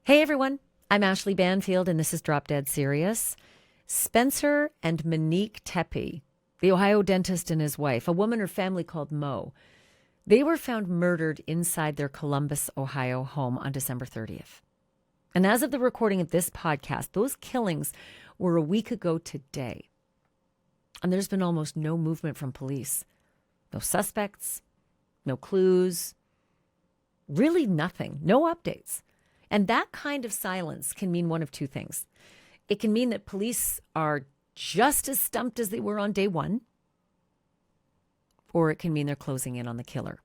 Hey everyone, I'm Ashleigh Banfield and this is Drop Dead Serious. Spencer and Monique Tepe, the Ohio dentist and his wife, a woman or family called Mo, they were found murdered inside their Columbus, Ohio home on December 30th. And as of the recording of this podcast, those killings were a week ago today. And there's been almost no movement from police. No suspects, no clues, really nothing, no updates. And that kind of silence can mean one of two things. It can mean that police are just as stumped as they were on day one, or it can mean they're closing in on the killer.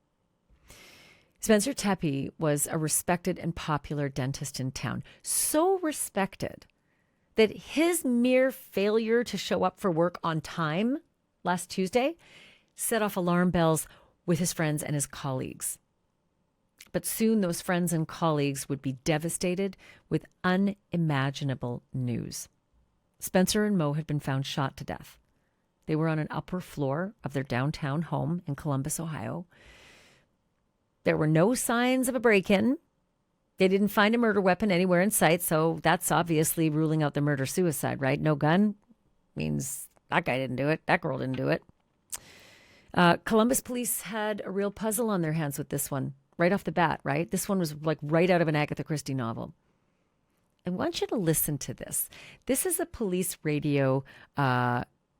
Spencer Tepe was a respected and popular dentist in town, so respected that his mere failure to show up for work on time last Tuesday set off alarm bells with his friends and his colleagues. But soon those friends and colleagues would be devastated with unimaginable news. Spencer and Mo had been found shot to death. They were on an upper floor of their downtown home in Columbus, Ohio. There were no signs of a break-in. They didn't find a murder weapon anywhere in sight, so that's obviously ruling out the murder-suicide, right? No gun means that guy didn't do it. That girl didn't do it. Columbus police had a real puzzle on their hands with this one. Right off the bat, right? This one was like right out of an Agatha Christie novel. I want you to listen to this. This is a police radio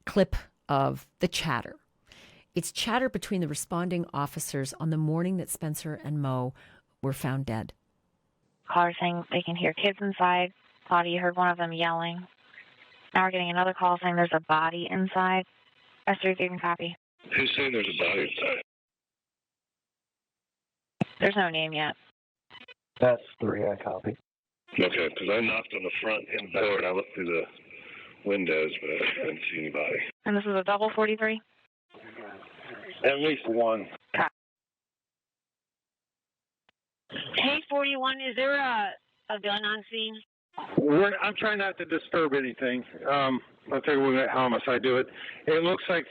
clip of the chatter. It's chatter between the responding officers on the morning that Spencer and Mo were found dead. Caller saying they can hear kids inside. Thought he heard one of them yelling. Now we're getting another call saying there's a body inside. Esther, you can copy. Who's saying there's a body inside? There's no name yet. That's 3, I copy. Okay, because I knocked on the front and door and I looked through the windows, but I didn't see anybody. And this is a double 43? At least one. Hey, 41, is there a gun on scene? I'm trying not to disturb anything. I'll tell you what, how much I do it. It looks like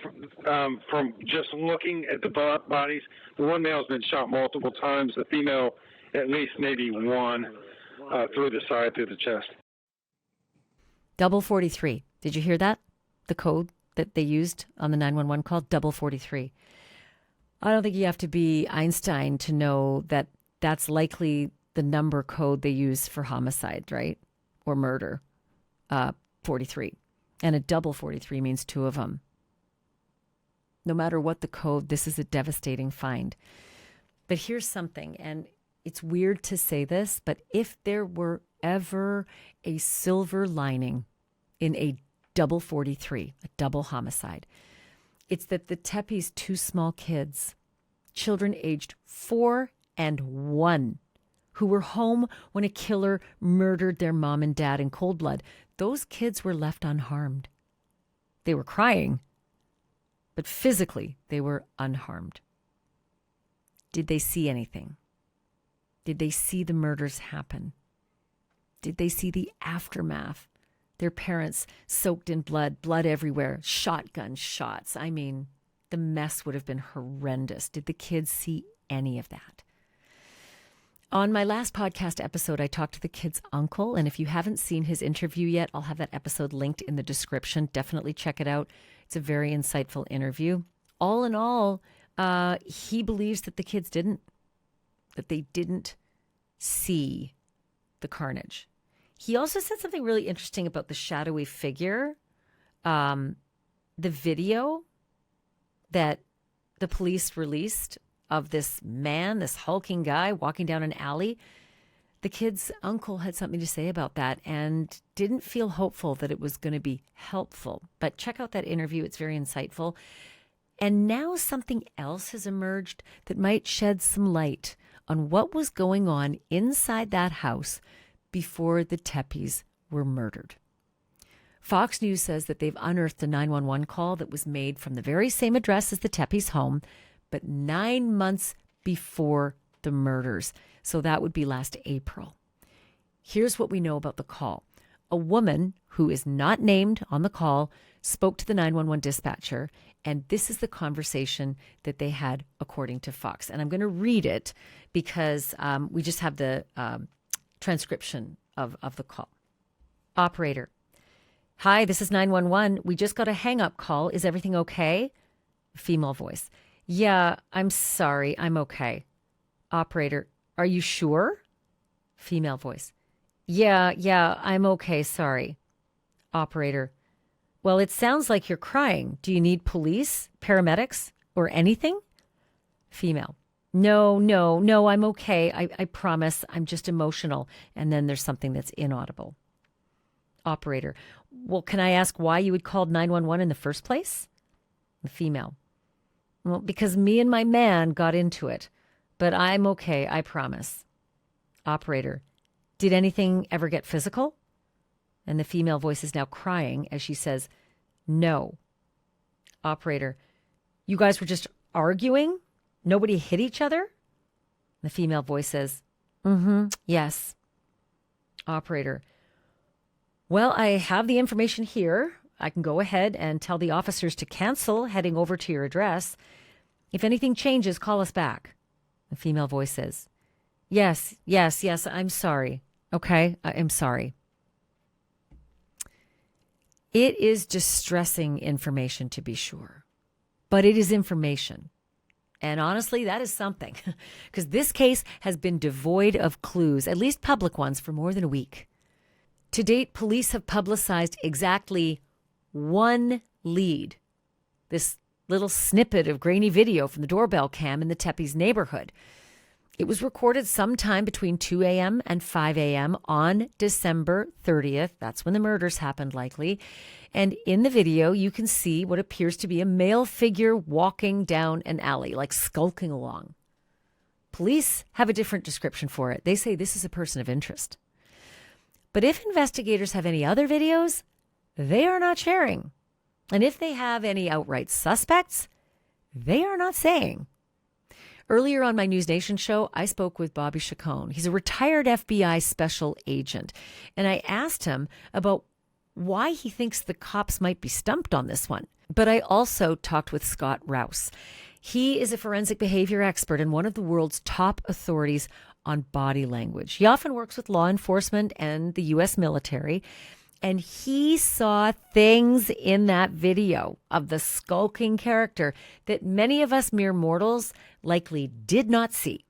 from just looking at the bodies, the one male's been shot multiple times. The female, at least maybe one through the side, through the chest. Double 43. Did you hear that? The code that they used on the 911 call? Double 43. I don't think you have to be Einstein to know that that's likely the number code they use for homicide, right? Or murder. 43. And a double 43 means two of them. No matter what the code, this is a devastating find. But here's something, and it's weird to say this, but if there were ever a silver lining in a double 43, a double homicide, it's that the Tepe's two small kids, children aged 4 and 1, who were home when a killer murdered their mom and dad in cold blood, those kids were left unharmed. They were crying, but physically they were unharmed. Did they see anything? Did they see the murders happen? Did they see the aftermath? Their parents soaked in blood, blood everywhere, shotgun shots. I mean, the mess would have been horrendous. Did the kids see any of that? On my last podcast episode, I talked to the kid's uncle, and if you haven't seen his interview yet, I'll have that episode linked in the description. Definitely check it out. It's a very insightful interview. All in all, he believes that the kids didn't see the carnage. He also said something really interesting about the shadowy figure. The video that the police released of this man, this hulking guy walking down an alley, the kid's uncle had something to say about that and didn't feel hopeful that it was going to be helpful. But check out that interview. It's very insightful. And now something else has emerged that might shed some light on what was going on inside that house before the Tepes were murdered. Fox News says that they've unearthed a 911 call that was made from the very same address as the Tepes' home, but 9 months before the murders. So that would be last April. Here's what we know about the call. A woman who is not named on the call spoke to the 911 dispatcher, and this is the conversation that they had according to Fox. And I'm going to read it because we just have the transcription of the call. Operator. Hi, this is 911. We just got a hang-up call. Is everything okay? Female voice. Yeah, I'm sorry. I'm okay. Operator. Are you sure? Female voice. Yeah, I'm okay. Sorry. Operator. Well, it sounds like you're crying. Do you need police, paramedics, or anything? Female. No, I'm okay. I promise. I'm just emotional. And then there's something that's inaudible. Operator. Well, can I ask why you had called 911 in the first place? The female. Well, because me and my man got into it. But I'm okay. I promise. Operator. Did anything ever get physical? And the female voice is now crying as she says, no. Operator. You guys were just arguing? Nobody hit each other? The female voice says, yes. Operator. Well, I have the information here. I can go ahead and tell the officers to cancel heading over to your address. If anything changes, call us back. The female voice says, yes, I'm sorry. Okay, I'm sorry. It is distressing information, to be sure, but it is information. And honestly, that is something, because this case has been devoid of clues, at least public ones, for more than a week. To date, police have publicized exactly one lead, this little snippet of grainy video from the doorbell cam in the Tepe's neighborhood. It was recorded sometime between 2 a.m. and 5 a.m. on December 30th. That's when the murders happened, likely. And in the video, you can see what appears to be a male figure walking down an alley, like skulking along. Police have a different description for it. They say this is a person of interest. But if investigators have any other videos, they are not sharing. And if they have any outright suspects, they are not saying. Earlier on my NewsNation show, I spoke with Bobby Chacon. He's a retired FBI special agent. And I asked him about why he thinks the cops might be stumped on this one. But I also talked with Scott Rouse. He is a forensic behavior expert and one of the world's top authorities on body language. He often works with law enforcement and the U.S. military. And he saw things in that video of the skulking character that many of us mere mortals likely did not see.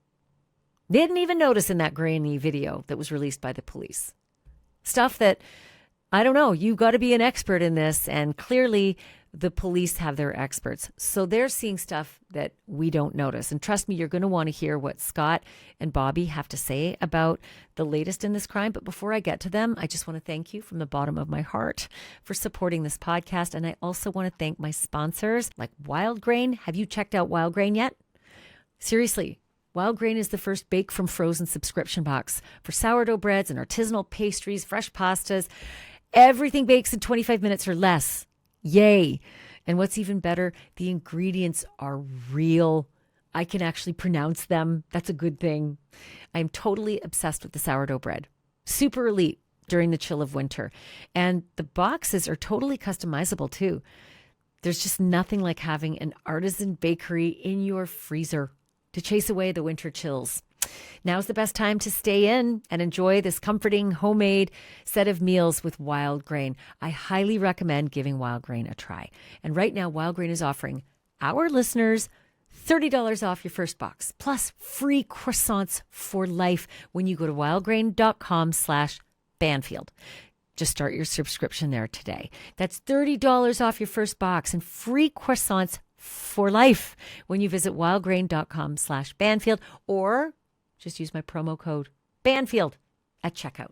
Didn't even notice in that grainy video that was released by the police. Stuff that, I don't know, you've got to be an expert in this, and clearly the police have their experts. So they're seeing stuff that we don't notice. And trust me, you're going to want to hear what Scott and Bobby have to say about the latest in this crime. But before I get to them, I just want to thank you from the bottom of my heart for supporting this podcast. And I also want to thank my sponsors like Wild Grain. Have you checked out Wild Grain yet? Seriously. Wild Grain is the first bake from frozen subscription box for sourdough breads and artisanal pastries, fresh pastas. Everything bakes in 25 minutes or less. Yay. And what's even better, the ingredients are real. I can actually pronounce them. That's a good thing. I'm totally obsessed with the sourdough bread. Super elite during the chill of winter. And the boxes are totally customizable too. There's just nothing like having an artisan bakery in your freezer to chase away the winter chills. Now's the best time to stay in and enjoy this comforting homemade set of meals with Wild Grain. I highly recommend giving Wild Grain a try. And right now, Wild Grain is offering our listeners $30 off your first box, plus free croissants for life when you go to wildgrain.com/Banfield. Just start your subscription there today. That's $30 off your first box and free croissants for life when you visit wildgrain.com/Banfield, or just use my promo code Banfield at checkout.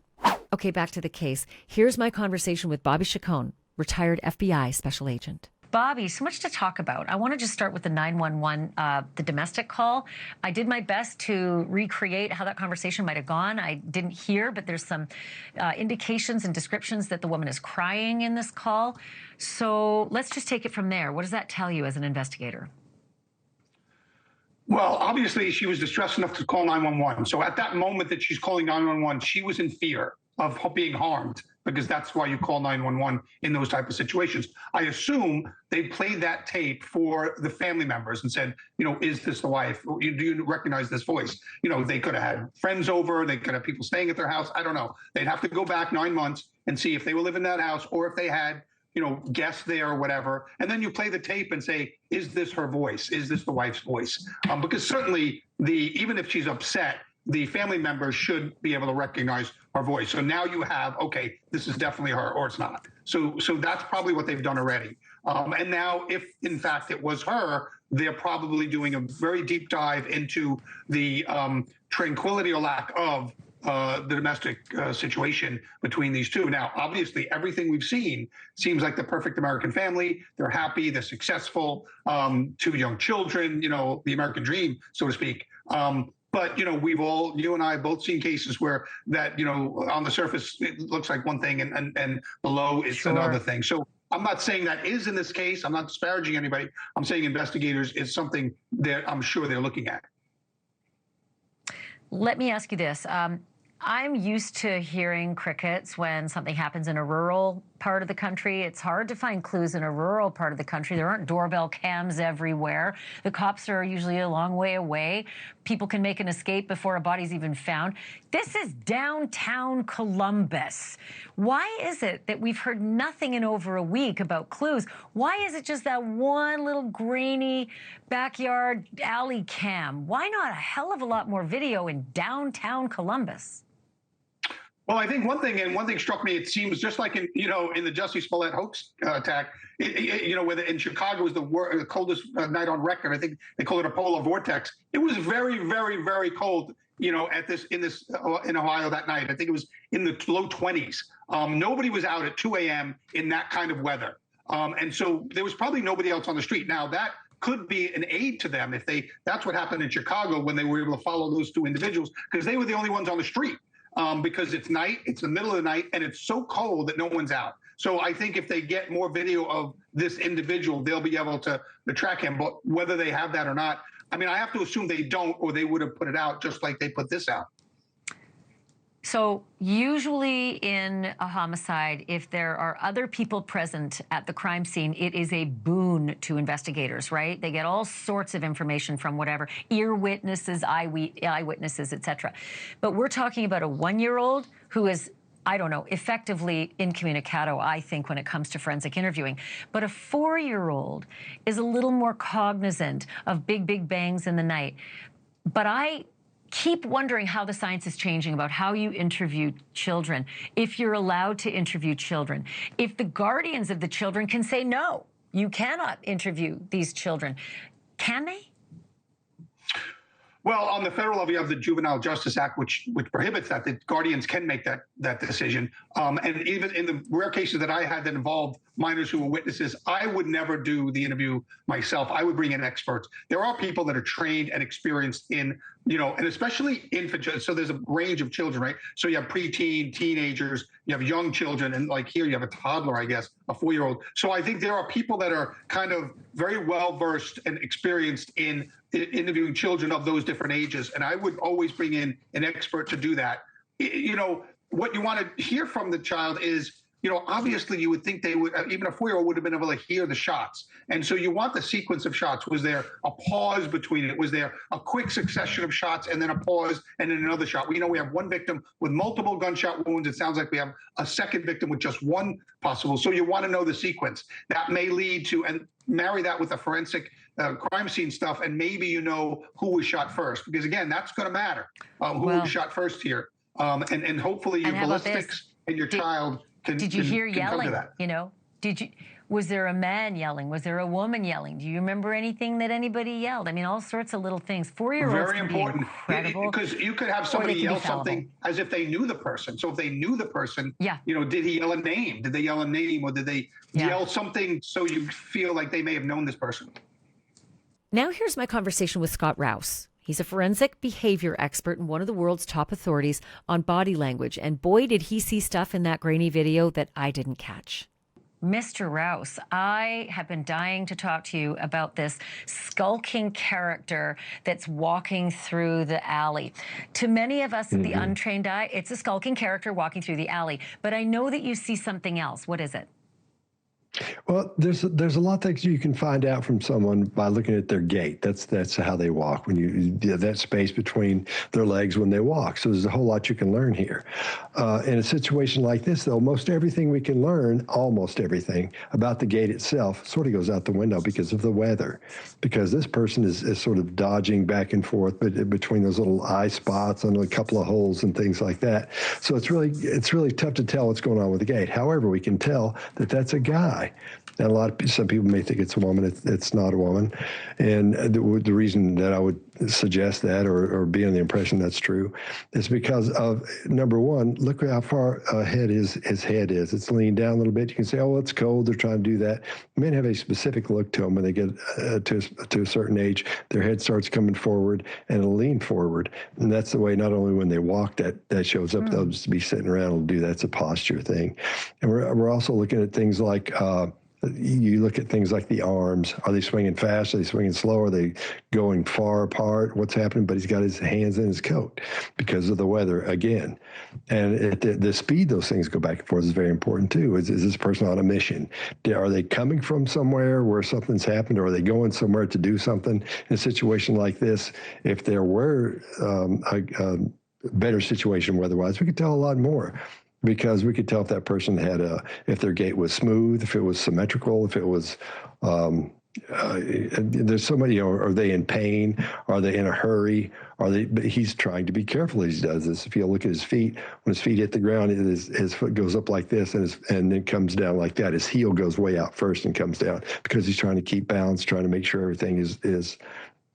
Okay, back to the case. Here's my conversation with Bobby Chacon, retired FBI special agent. Bobby, so much to talk about. I want to just start with the 911, the domestic call. I did my best to recreate how that conversation might have gone. I didn't hear, but there's some indications and descriptions that the woman is crying in this call. So let's just take it from there. What does that tell you as an investigator? Well, obviously, she was distressed enough to call 911. So at that moment that she's calling 911, she was in fear. of being harmed, because that's why you call 911 in those type of situations. I assume they played that tape for the family members and said, is this the wife? Do you recognize this voice? They could have had friends over. They could have people staying at their house. I don't know. They'd have to go back 9 months and see if they were living in that house or if they had guests there or whatever. And then you play the tape and say, is this her voice? Is this the wife's voice? Because certainly even if she's upset, the family members should be able to recognize her voice. So now you have, okay, this is definitely her or it's not. So that's probably what they've done already. And now if in fact it was her, they're probably doing a very deep dive into the tranquility or lack of the domestic situation between these two. Now, obviously, everything we've seen seems like the perfect American family. They're happy, they're successful, 2 young children, the American dream, so to speak. But, you and I have both seen cases where that, on the surface, it looks like one thing and below it's another thing. So I'm not saying that is in this case. I'm not disparaging anybody. I'm saying investigators is something that I'm sure they're looking at. Let me ask you this. I'm used to hearing crickets when something happens in a rural part of the country. It's hard to find clues in a rural part of the country. There aren't doorbell cams everywhere. The cops are usually a long way away. People can make an escape before a body's even found. This is downtown Columbus. Why is it that we've heard nothing in over a week about clues? Why is it just that one little grainy backyard alley cam? Why not a hell of a lot more video in downtown Columbus? Well, I think one thing struck me. It seems just like in the Jussie Smollett hoax attack. Where in Chicago was the coldest night on record. I think they call it a polar vortex. It was very, very, very cold. In Ohio that night. I think it was in the low 20s. Nobody was out at 2 a.m. in that kind of weather, and so there was probably nobody else on the street. Now that could be an aid to them if that's what happened in Chicago when they were able to follow those 2 individuals, because they were the only ones on the street. Because it's night, it's the middle of the night, and it's so cold that no one's out. So I think if they get more video of this individual, they'll be able to track him. But whether they have that or not, I mean, I have to assume they don't, or they would have put it out just like they put this out. So usually in a homicide, if there are other people present at the crime scene, it is a boon to investigators, right? They get all sorts of information from whatever, ear witnesses, eyewitnesses, etc. But we're talking about a 1-year-old who is, I don't know, effectively incommunicado, I think, when it comes to forensic interviewing. But a 4-year-old is a little more cognizant of big bangs in the night. But I keep wondering how the science is changing about how you interview children, if you're allowed to interview children, if the guardians of the children can say, no, you cannot interview these children. Can they? Well, on the federal level, you have the Juvenile Justice Act, which prohibits that. The guardians can make that decision. And even in the rare cases that I had that involved minors who were witnesses, I would never do the interview myself. I would bring in experts. There are people that are trained and experienced in, and especially infant. So there's a range of children, right? So you have preteen, teenagers, you have young children, and like here you have a toddler, I guess, a 4-year-old. So I think there are people that are kind of very well versed and experienced in interviewing children of those different ages. And I would always bring in an expert to do that. What you want to hear from the child is, obviously you would think they would, even a 4-year-old would have been able to hear the shots. And so you want the sequence of shots. Was there a pause between it? Was there a quick succession of shots and then a pause and then another shot? We have one victim with multiple gunshot wounds. It sounds like we have a second victim with just one possible. So you want to know the sequence. That may lead to, and marry that with the forensic crime scene stuff, and maybe who was shot first, because again, that's going to matter. Who was shot first here, and hopefully your ballistics and your child can. Did you hear yelling? Was there a man yelling? Was there a woman yelling? Do you remember anything that anybody yelled? I mean, all sorts of little things. 4-year-olds can be incredible. Because you could have somebody yell something as if they knew the person. So if they knew the person, did he yell a name? Did they yell a name, or did they yell something so you feel like they may have known this person? Now here's my conversation with Scott Rouse. He's a forensic behavior expert and one of the world's top authorities on body language. And boy, did he see stuff in that grainy video that I didn't catch. Mr. Rouse, I have been dying to talk to you about this skulking character that's walking through the alley. To many of us, the untrained eye, it's a skulking character walking through the alley. But I know that you see something else. What is it? Well, there's a lot of things you can find out from someone by looking at their gait. That's how they walk. When that space between their legs when they walk. So there's a whole lot you can learn here. In a situation like this, though, almost everything we can learn, almost everything about the gait itself, sort of goes out the window because of the weather. Because this person is sort of dodging back and forth between those little eye spots and a couple of holes and things like that. So it's really tough to tell what's going on with the gait. However, we can tell that that's a guy. And some people may think it's a woman. It's not a woman. And the reason that I would suggest that or be under the impression that's true is because of, number one, look how far ahead his head is. It's leaned down a little bit. You can say, oh, it's cold. They're trying to do that. Men have a specific look to them when they get to a certain age. Their head starts coming forward and it'll lean forward. And that's the way not only when they walk that shows up, they'll just be sitting around and do that. It's a posture thing. And we're also looking at things like you look at things like the arms. Are they swinging fast? Are they swinging slow? Are they going far apart? What's happening? But he's got his hands in his coat because of the weather again. And the speed those things go back and forth is very important too. Is this person on a mission? Are they coming from somewhere where something's happened, or are they going somewhere to do something? In a situation like this, if there were a better situation weather-wise, we could tell a lot more. Because we could tell if that person had if their gait was smooth, if it was symmetrical, if it was, there's so many, are they in pain? Are they in a hurry? But he's trying to be careful as he does this. If you look at his feet, when his feet hit the ground, his foot goes up like this and then comes down like that. His heel goes way out first and comes down because he's trying to keep balance, trying to make sure everything is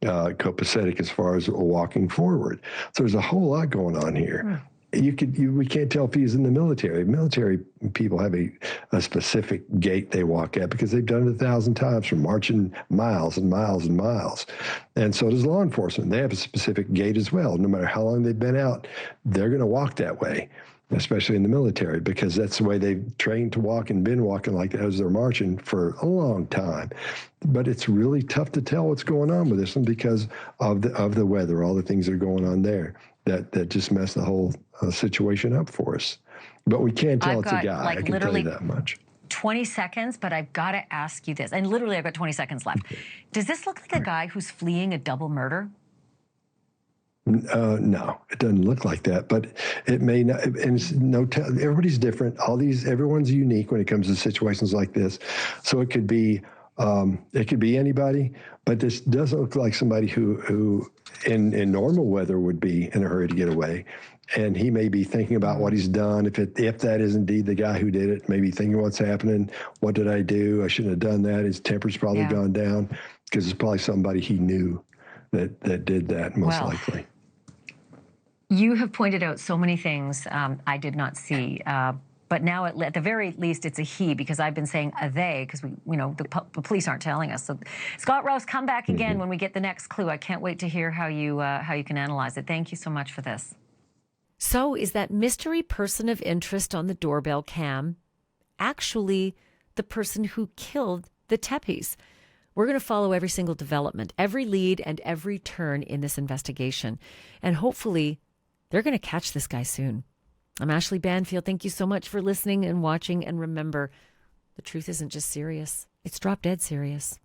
copacetic as far as walking forward. So there's a whole lot going on here. We can't tell if he's in the military. Military people have a specific gait they walk at because they've done it 1,000 times from marching miles and miles and miles. And so does law enforcement. They have a specific gait as well. No matter how long they've been out, they're going to walk that way, especially in the military, because that's the way they've trained to walk and been walking like that as they're marching for a long time. But it's really tough to tell what's going on with this one because of the weather, all the things that are going on there that just mess the whole situation up for us. But we can't tell it's a guy. I can tell you that much. 20 seconds, but I've got to ask you this. And literally, I've got 20 seconds left. Does this look like a guy who's fleeing a double murder? No, it doesn't look like that, but it may not. And everybody's different. Everyone's unique when it comes to situations like this. So it could be anybody, but this doesn't look like somebody who in normal weather would be in a hurry to get away. And he may be thinking about what he's done. If that is indeed the guy who did it, maybe thinking what's happening. What did I do? I shouldn't have done that. His temper's probably gone down because it's probably somebody he knew that did that, most likely. You have pointed out so many things I did not see. But now, at the very least, it's a he, because I've been saying a they, because the police aren't telling us. So, Scott Rouse, come back again when we get the next clue. I can't wait to hear how you can analyze it. Thank you so much for this. So, is that mystery person of interest on the doorbell cam actually the person who killed the Tepes? We're going to follow every single development, every lead, and every turn in this investigation, and hopefully, they're going to catch this guy soon. I'm Ashleigh Banfield. Thank you so much for listening and watching. And remember, the truth isn't just serious. It's drop dead serious.